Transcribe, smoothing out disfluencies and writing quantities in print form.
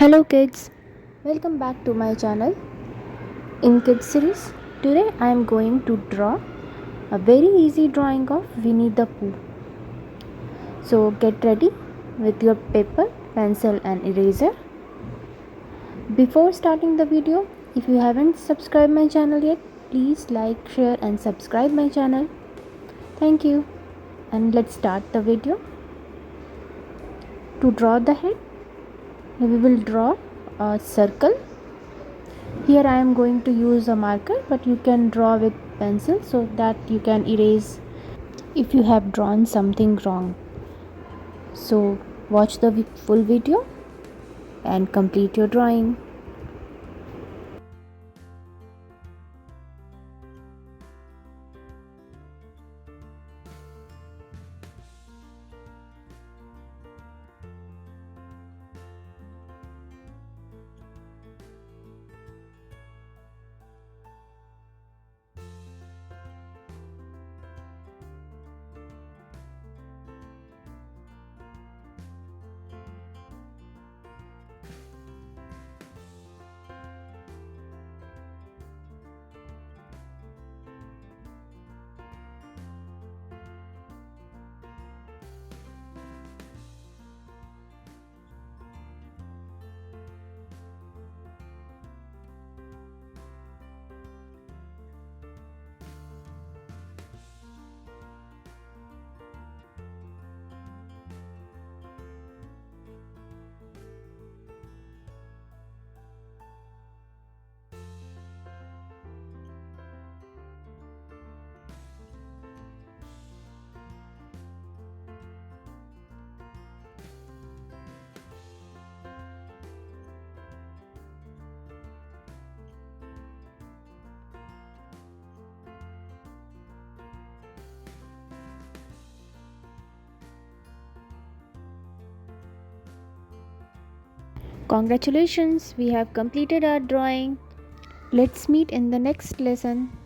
Hello kids, welcome back to my channel. In kids series, today I am going to draw a very easy drawing of Winnie the Pooh. So get ready with your paper, pencil and eraser. Before starting the video, if you haven't subscribed my channel yet, please like, share and subscribe my channel. Thank you. And let's start the video. To draw the head, we will draw a circle. Here I am going to use a marker, but you can draw with pencil so that you can erase if you have drawn something wrong. So watch the full video and complete your drawing. Congratulations, we have completed our drawing. Let's meet in the next lesson.